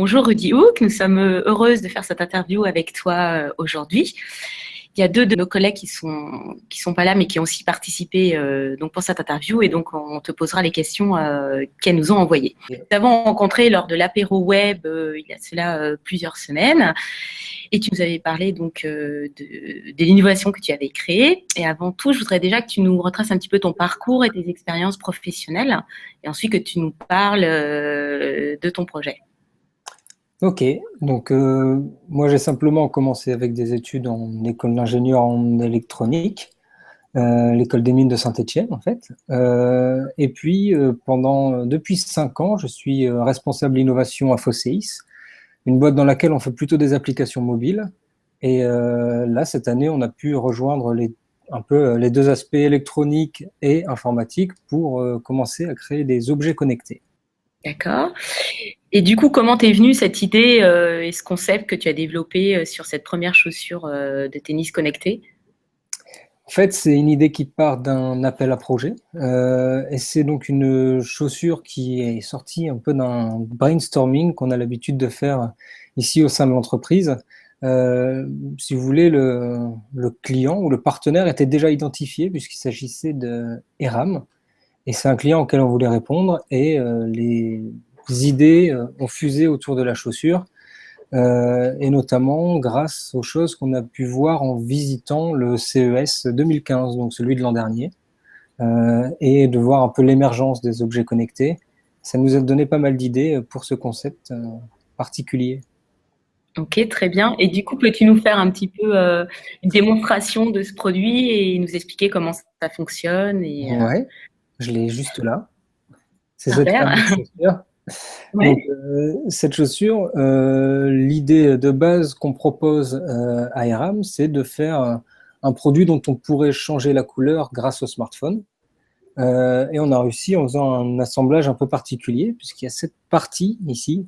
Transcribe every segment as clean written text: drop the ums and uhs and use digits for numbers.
Bonjour Rudy Hook, nous sommes heureuses de faire cette interview avec toi aujourd'hui. Il y a deux de nos collègues qui sont pas là, mais qui ont aussi participé donc pour cette interview, et donc on te posera les questions qu'elles nous ont envoyées. Nous avons rencontré lors de l'apéro web il y a cela plusieurs semaines, et tu nous avais parlé donc de l'innovation que tu avais créée. Et avant tout, je voudrais déjà que tu nous retraces un petit peu ton parcours et tes expériences professionnelles, et ensuite que tu nous parles de ton projet. Ok, donc moi j'ai simplement commencé avec des études en école d'ingénieur en électronique, l'école des mines de Saint-Étienne en fait. Et puis depuis 5 ans, je suis responsable innovation à Phoceis, une boîte dans laquelle on fait plutôt des applications mobiles. Et là, cette année, on a pu rejoindre un peu les deux aspects électroniques et informatiques pour commencer à créer des objets connectés. D'accord. Et du coup, comment t'es venue cette idée et ce concept que tu as développé sur cette première chaussure de tennis connectée? En fait, c'est une idée qui part d'un appel à projet. Et c'est donc une chaussure qui est sortie un peu d'un brainstorming qu'on a l'habitude de faire ici au sein de l'entreprise. Si vous voulez, le client ou le partenaire était déjà identifié puisqu'il s'agissait de ERAM. Et c'est un client auquel on voulait répondre. Et les idées ont fusé autour de la chaussure. Et notamment grâce aux choses qu'on a pu voir en visitant le CES 2015, donc celui de l'an dernier, et de voir un peu l'émergence des objets connectés. Ça nous a donné pas mal d'idées pour ce concept particulier. Ok, très bien. Et du coup, peux-tu nous faire un petit peu une démonstration de ce produit et nous expliquer comment ça fonctionne Ouais, je l'ai juste là. C'est cette Super. fameuse chaussure. Donc, Ouais. cette chaussure, l'idée de base qu'on propose à ERAM, c'est de faire un produit dont on pourrait changer la couleur grâce au smartphone. Et on a réussi en faisant un assemblage un peu particulier, puisqu'il y a cette partie ici,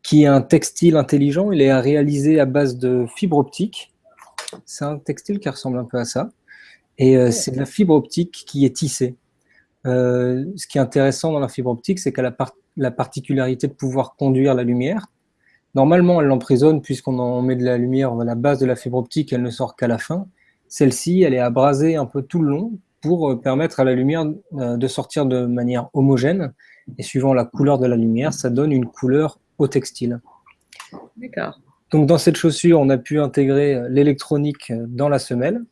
qui est un textile intelligent. Il est réalisé à base de fibre optique. C'est un textile qui ressemble un peu à ça. Et c'est de la fibre optique qui est tissée. Ce qui est intéressant dans la fibre optique, c'est qu'elle a la particularité de pouvoir conduire la lumière. Normalement, elle l'emprisonne puisqu'on en met de la lumière à la base de la fibre optique, elle ne sort qu'à la fin. Celle-ci, elle est abrasée un peu tout le long pour permettre à la lumière de sortir de manière homogène. Et suivant la couleur de la lumière, ça donne une couleur au textile. D'accord. Donc dans cette chaussure, on a pu intégrer l'électronique dans la semelle.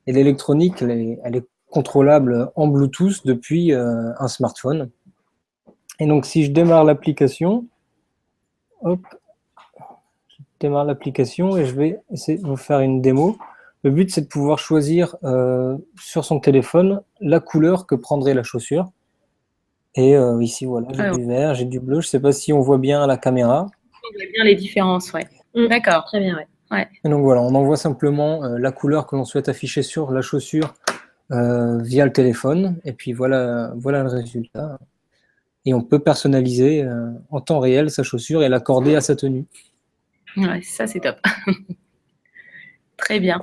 Et l'électronique, elle est contrôlable en Bluetooth depuis un smartphone. Et donc si je démarre l'application, hop, démarre l'application et je vais essayer de vous faire une démo. Le but, c'est de pouvoir choisir sur son téléphone la couleur que prendrait la chaussure. Et ici, voilà, j'ai Ouais, du vert, j'ai du bleu. Je ne sais pas si on voit bien à la caméra. on voit bien les différences, ouais. D'accord, très bien, ouais. Ouais. Et donc voilà, on envoie simplement la couleur que l'on souhaite afficher sur la chaussure via le téléphone. Et puis voilà le résultat. Et on peut personnaliser en temps réel sa chaussure et l'accorder à sa tenue. Ouais, ça c'est top. Très bien.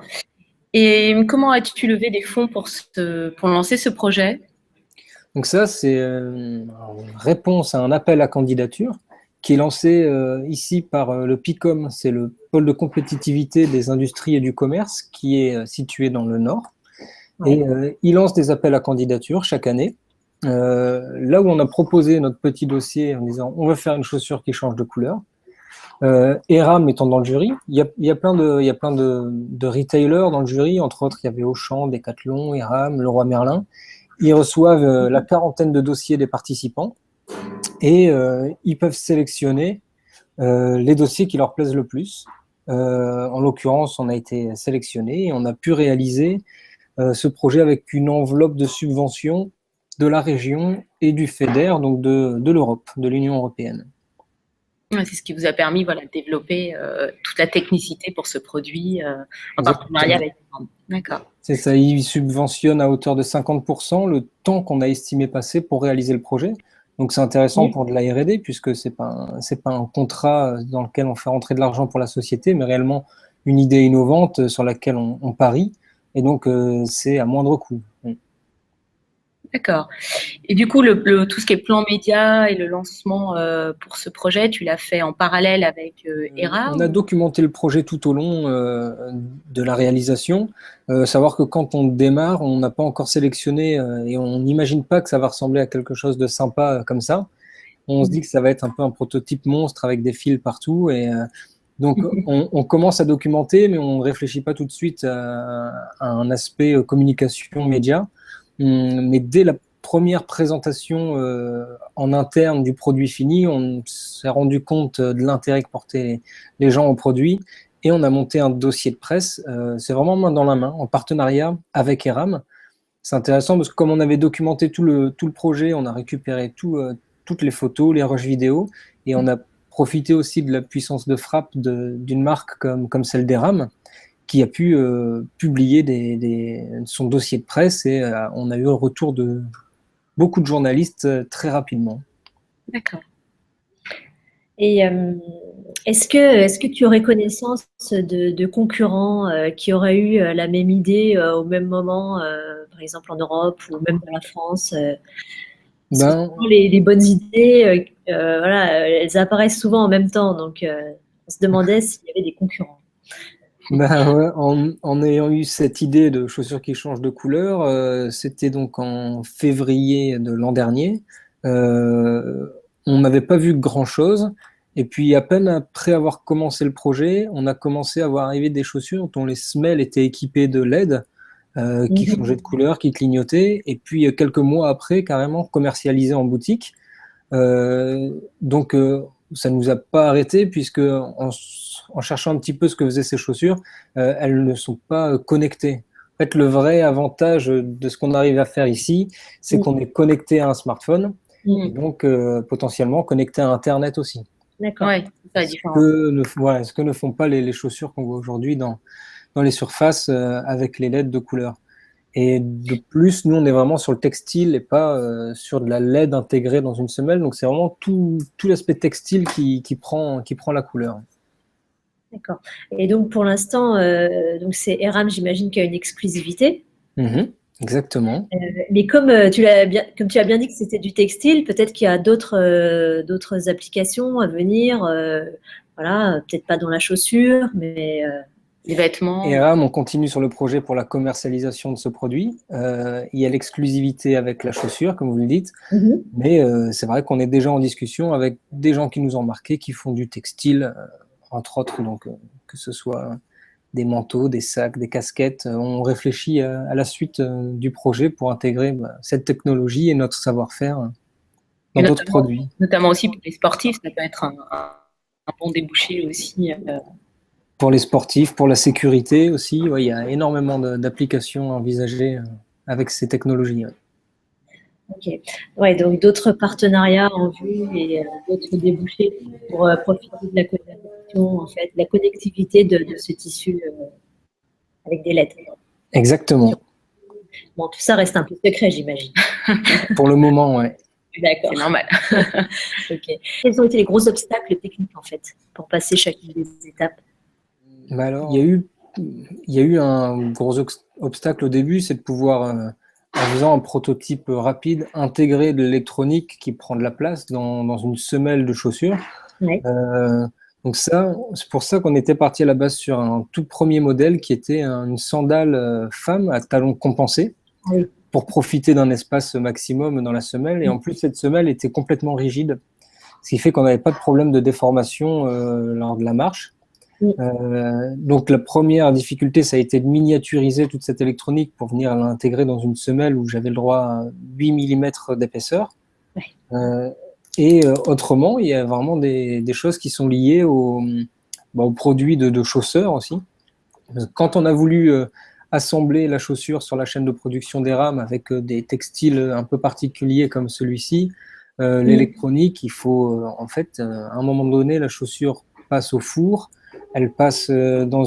Et comment as-tu levé des fonds pour lancer ce projet? Donc ça, c'est une réponse à un appel à candidature qui est lancé ici par le PICOM, c'est le pôle de compétitivité des industries et du commerce qui est situé dans le Nord. Ouais. Et il lance des appels à candidature chaque année. Là où on a proposé notre petit dossier en disant on veut faire une chaussure qui change de couleur. ERAM étant dans le jury, il y a plein de retailers dans le jury, entre autres il y avait Auchan, Decathlon, ERAM, Leroy Merlin. Ils reçoivent la quarantaine de dossiers des participants et ils peuvent sélectionner les dossiers qui leur plaisent le plus. En l'occurrence, on a été sélectionné et on a pu réaliser ce projet avec une enveloppe de subvention de la région et du FEDER, donc de l'Europe, de l'Union européenne. Ouais, c'est ce qui vous a permis, voilà, de développer toute la technicité pour ce produit en partenariat Exactement. avec Brand. D'accord. C'est ça, ils subventionnent à hauteur de 50% le temps qu'on a estimé passer pour réaliser le projet. Donc c'est intéressant Oui. pour de la R&D puisque c'est pas un contrat dans lequel on fait rentrer de l'argent pour la société, mais réellement une idée innovante sur laquelle on parie. Et donc c'est à moindre coût. D'accord. Et du coup, tout ce qui est plan média et le lancement pour ce projet, tu l'as fait en parallèle avec ERA On a documenté le projet tout au long de la réalisation. Savoir que quand on démarre, on n'a pas encore sélectionné et on n'imagine pas que ça va ressembler à quelque chose de sympa comme ça. On se dit que ça va être un peu un prototype monstre avec des fils partout. Et donc, on commence à documenter, mais on ne réfléchit pas tout de suite à un aspect communication média. Mais dès la première présentation en interne du produit fini, on s'est rendu compte de l'intérêt que portaient les gens au produit et on a monté un dossier de presse. C'est vraiment main dans la main, en partenariat avec ERAM. C'est intéressant parce que comme on avait documenté tout le projet, on a récupéré toutes les photos, les rushs vidéo et on a profité aussi de la puissance de frappe d'une marque comme celle d'ERAM qui a pu publier son dossier de presse et on a eu un retour de beaucoup de journalistes très rapidement. D'accord. Et est-ce que tu aurais connaissance de concurrents qui auraient eu la même idée au même moment, par exemple en Europe ou même dans la France parce que souvent, les bonnes idées, voilà, elles apparaissent souvent en même temps, donc on se demandait s'il y avait des concurrents. Ouais, en ayant eu cette idée de chaussures qui changent de couleur, c'était donc en février de l'an dernier. On n'avait pas vu grand-chose. Et puis, à peine après avoir commencé le projet, on a commencé à voir arriver des chaussures dont les semelles étaient équipées de LED qui changeaient de couleur, qui clignotaient. Et puis, quelques mois après, carrément commercialisées en boutique. Donc, ça ne nous a pas arrêté puisque en cherchant un petit peu ce que faisaient ces chaussures, elles ne sont pas connectées. En fait, le vrai avantage de ce qu'on arrive à faire ici, c'est qu'on est connecté à un smartphone et donc potentiellement connecté à Internet aussi. D'accord. Ouais, c'est ça la différence. Ce que ne font pas les chaussures qu'on voit aujourd'hui dans les surfaces avec les LED de couleur. Et de plus, nous, on est vraiment sur le textile et pas sur de la LED intégrée dans une semelle. Donc, c'est vraiment tout l'aspect textile qui prend la couleur. D'accord. Et donc, pour l'instant, donc c'est ERAM, j'imagine, qui a une exclusivité. Exactement. Mais comme tu as bien dit que c'était du textile, peut-être qu'il y a d'autres applications à venir. Voilà, peut-être pas dans la chaussure, mais les vêtements. Et ERAM, on continue sur le projet pour la commercialisation de ce produit. Il y a l'exclusivité avec la chaussure, comme vous le dites. Mais c'est vrai qu'on est déjà en discussion avec des gens qui nous ont marqué, qui font du textile, entre autres, donc que ce soit des manteaux, des sacs, des casquettes. On réfléchit à la suite du projet pour intégrer cette technologie et notre savoir-faire dans d'autres produits. Notamment aussi pour les sportifs, ça peut être un bon débouché aussi. Pour les sportifs, pour la sécurité aussi, il y a énormément d'applications envisagées avec ces technologies. Ok. Ouais, donc d'autres partenariats en vue et d'autres débouchés pour profiter de la connexion, en fait, la connectivité de ce tissu avec des lettres. Exactement. Bon, tout ça reste un peu secret, j'imagine. Pour le moment, ouais. D'accord. C'est normal. Ok. Quels ont été les gros obstacles techniques, en fait, pour passer chacune des étapes? Alors, il y a eu un gros obstacle au début, c'est de pouvoir, en faisant un prototype rapide, intégrer de l'électronique qui prend de la place dans une semelle de chaussures. Ouais. Donc ça, c'est pour ça qu'on était parti à la base sur un tout premier modèle qui était une sandale femme à talons compensés pour profiter d'un espace maximum dans la semelle. Et en plus, cette semelle était complètement rigide, ce qui fait qu'on n'avait pas de problème de déformation lors de la marche. Donc la première difficulté, ça a été de miniaturiser toute cette électronique pour venir l'intégrer dans une semelle où j'avais le droit à 8 mm d'épaisseur. Et autrement, il y a vraiment des choses qui sont liées aux produits de chausseurs aussi. Quand on a voulu assembler la chaussure sur la chaîne de production d'ERAM avec des textiles un peu particuliers comme celui-ci, l'électronique, il faut en fait, à un moment donné, la chaussure passe au four, elle passe dans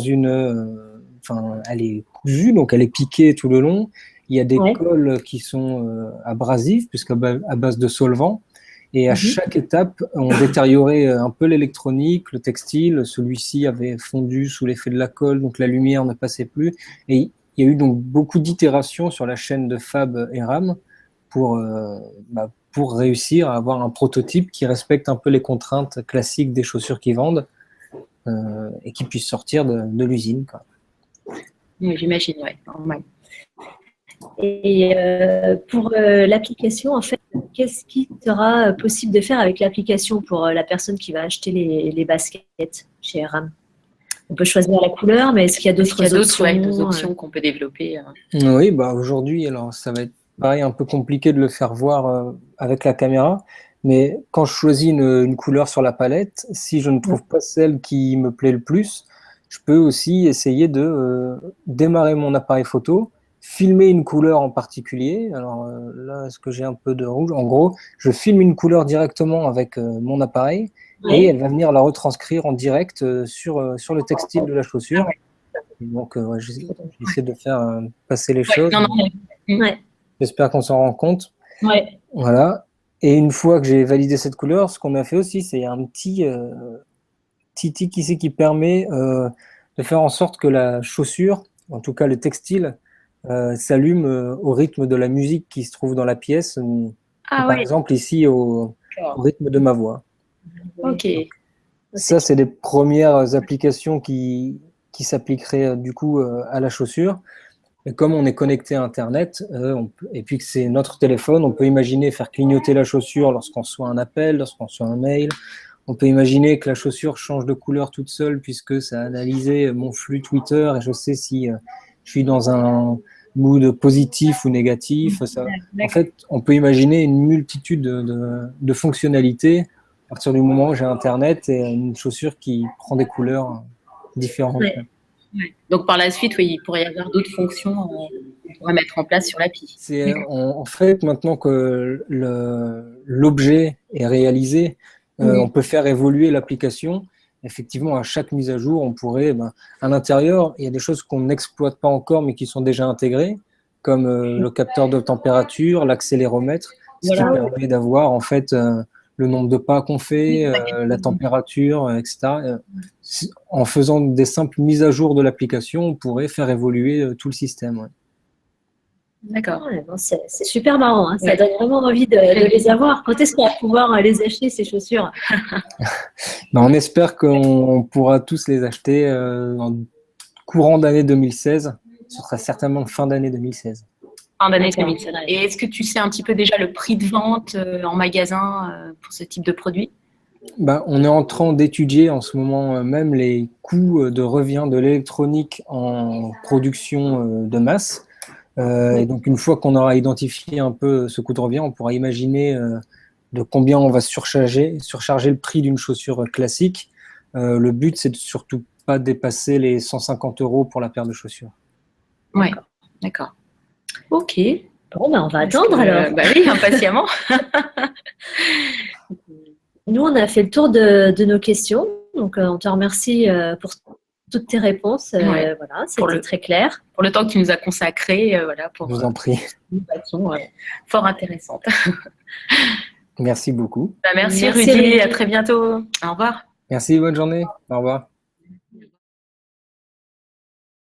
elle est cousue, donc elle est piquée tout le long. Il y a des cols qui sont abrasifs, puisqu'à base de solvant. Et à chaque étape, on détériorait un peu l'électronique, le textile. Celui-ci avait fondu sous l'effet de la colle, donc la lumière ne passait plus. Et il y a eu donc beaucoup d'itérations sur la chaîne de fab ERAM pour réussir à avoir un prototype qui respecte un peu les contraintes classiques des chaussures qu'ils vendent et qui puisse sortir de l'usine, quoi. Oui, j'imagine, ouais, normal. Et pour l'application, en fait, qu'est-ce qui sera possible de faire avec l'application pour la personne qui va acheter les baskets chez RAM? On peut choisir la couleur, mais est-ce qu'il y a d'autres options qu'on peut développer? Oui, aujourd'hui, alors ça va être pareil, un peu compliqué de le faire voir avec la caméra, mais quand je choisis une couleur sur la palette, si je ne trouve pas celle qui me plaît le plus, je peux aussi essayer de démarrer mon appareil photo, filmer une couleur en particulier. Alors là, est-ce que j'ai un peu de rouge? En gros, je filme une couleur directement avec mon appareil et elle va venir la retranscrire en direct sur le textile de la chaussure. Donc, j'essaie de faire passer les choses. J'espère qu'on s'en rend compte. Voilà. Et une fois que j'ai validé cette couleur, ce qu'on a fait aussi, c'est un petit tic ici qui permet de faire en sorte que la chaussure, en tout cas le textile, s'allume au rythme de la musique qui se trouve dans la pièce. Par exemple, ici, au rythme de ma voix. Ok. Donc, ça, c'est les premières applications qui s'appliqueraient du coup à la chaussure. Et comme on est connecté à Internet, et puis que c'est notre téléphone, on peut imaginer faire clignoter la chaussure lorsqu'on reçoit un appel, lorsqu'on reçoit un mail. On peut imaginer que la chaussure change de couleur toute seule puisque ça a analysé mon flux Twitter et je sais si je suis dans un mood positif ou négatif. En fait, on peut imaginer une multitude de fonctionnalités à partir du moment où j'ai Internet et une chaussure qui prend des couleurs différentes. Donc par la suite, il pourrait y avoir d'autres fonctions qu'on pourrait mettre en place sur l'appli. En fait, maintenant que l'objet est réalisé, on peut faire évoluer l'application. Effectivement, à chaque mise à jour, on pourrait, à l'intérieur, il y a des choses qu'on n'exploite pas encore, mais qui sont déjà intégrées, comme le capteur de température, l'accéléromètre, ce qui permet d'avoir en fait le nombre de pas qu'on fait, la température, etc. En faisant des simples mises à jour de l'application, on pourrait faire évoluer tout le système. Ouais. D'accord. C'est super marrant, hein. Ça donne vraiment envie de les avoir. Quand est-ce qu'on va pouvoir les acheter, ces chaussures? On espère qu'on pourra tous les acheter en courant d'année 2016. Ce sera certainement fin d'année 2016. Fin d'année 2016. Et est-ce que tu sais un petit peu déjà le prix de vente en magasin pour ce type de produit? On est en train d'étudier en ce moment même les coûts de revient de l'électronique en production de masse. Et donc, une fois qu'on aura identifié un peu ce coût de revient, on pourra imaginer de combien on va surcharger le prix d'une chaussure classique. Le but, c'est de surtout pas dépasser les 150 € pour la paire de chaussures. Ouais, d'accord. Ok. Bon, on va attendre alors. Oui, impatiemment. Nous, on a fait le tour de nos questions. Donc, on te remercie pour toutes tes réponses. Voilà, c'était très clair. Pour le temps que tu nous as consacré, Je vous en prie. Une façon fort intéressante. Merci beaucoup. Merci Rudy, à très bientôt. Au revoir. Merci, bonne journée. Au revoir.